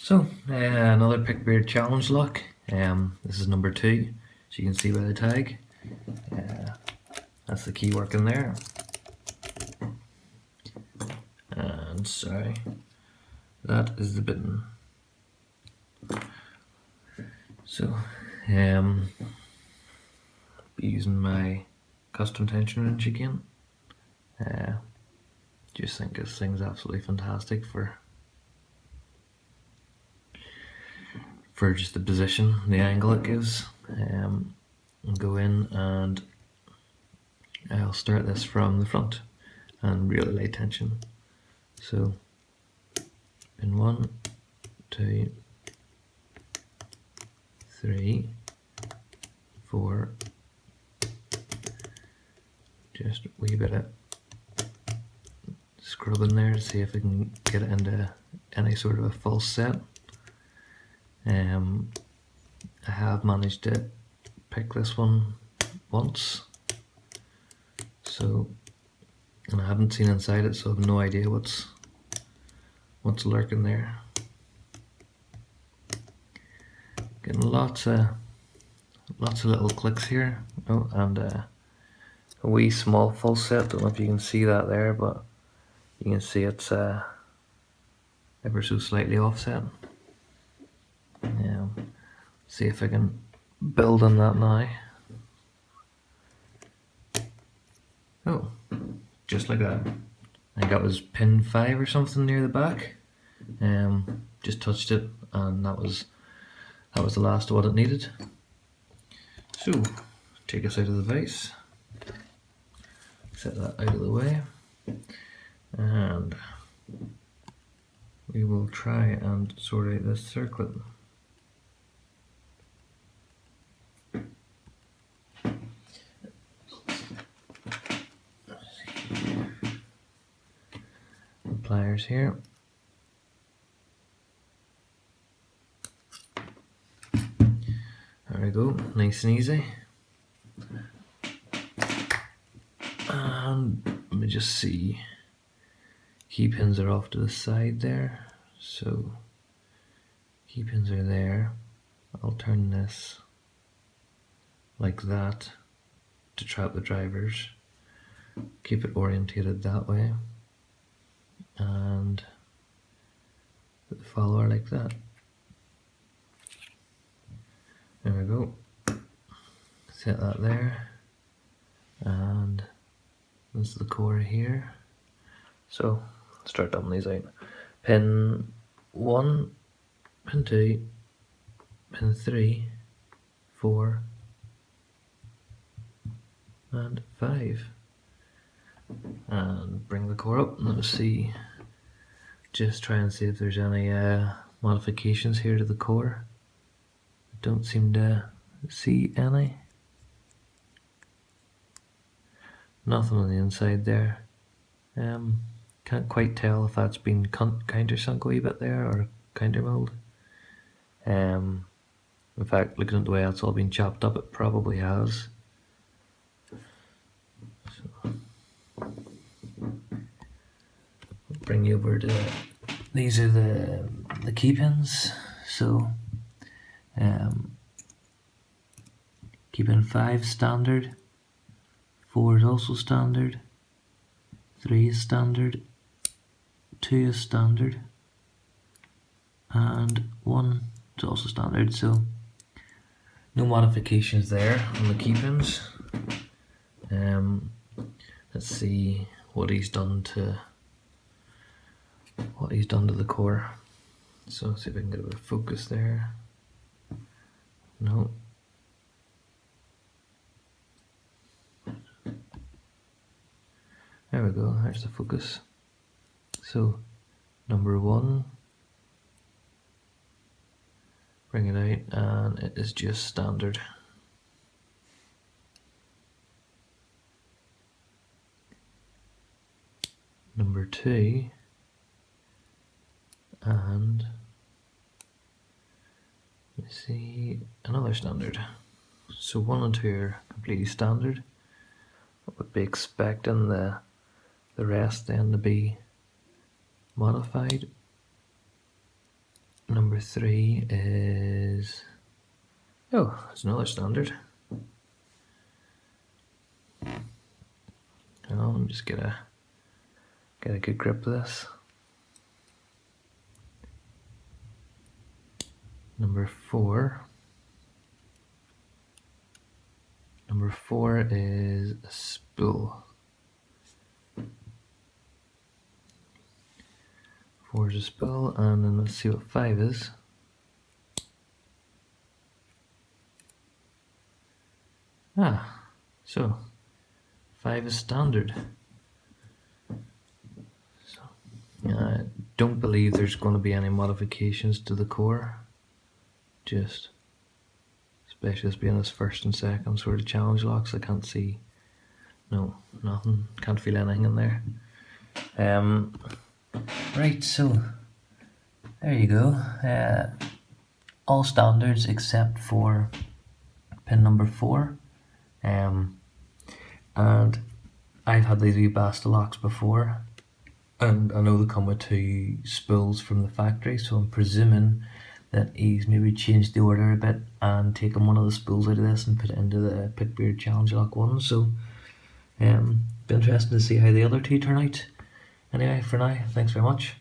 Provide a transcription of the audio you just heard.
So, another Pickbeard Challenge Lock. This is number 2, as you can see by the tag. That's the key working there. And sorry, that is the button. So, be using my custom tension wrench again. Just think this thing's absolutely fantastic for just the position, the angle it gives. I'll go in and I'll start this from the front and really lay tension. So in 1, 2, 3, 4, just a wee bit of scrubbing there to see if I can get it into any sort of a false set. I have managed to pick this one once, so, and I haven't seen inside it, so I have no idea what's lurking there. Getting lots of little clicks here. Oh, and a wee small false set. Don't know if you can see that there, but you can see it's ever so slightly offset. See if I can build on that now. Oh, just like that. I think that was pin 5 or something near the back. Just touched it, and that was the last of what it needed. So, take us out of the vise. Set that out of the way, and we will try and sort out this circlet. Pliers here. There we go, nice and easy. And let me just see. Key pins are off to the side there, so key pins are there. I'll turn this like that to trap the drivers. Keep it orientated that way, and put the follower like that. There we go. Set that there, and this is the core here. So start dumping these out. Pin 1, pin 2, pin 3, 4, and 5. And bring the core up and let's see, just try and see if there's any modifications here to the core. I don't seem to see any. Nothing on the inside there. Can't quite tell if that's been countersunk a wee bit there or countermilled. In fact, looking at the way that's all been chopped up, it probably has. So, bring you over to, these are the key pins. So key pin 5 standard, 4 is also standard, 3 is standard, 2 is standard, and 1 is also standard. So no modifications there on the key pins. Let's see what he's done to the core. So see if I can get a bit of focus there. No. There we go, there's the focus. So number 1, bring it out, and it is just standard. Number 2, and let's see, another standard. So 1 and 2 are completely standard. I would be expecting the rest then to be modified. number 3 is, oh, it's another standard. Oh, let me just get a good grip of this. Number 4. Number 4 is a spool. 4 is a spool, and then let's see what 5 is. Ah, so 5 is standard. So I don't believe there's going to be any modifications to the core. Just, especially as being this first and second sort of challenge locks, I can't see, no, nothing, can't feel anything in there. Right, so there you go. All standards except for pin number 4. And I've had these wee Basta locks before, and I know they come with 2 spools from the factory, so I'm presuming that he's maybe changed the order a bit and taken one of the spools out of this and put it into the Pickbeard Challange Lock one. So be interesting to see how the other 2 turn out. Anyway, for now, thanks very much.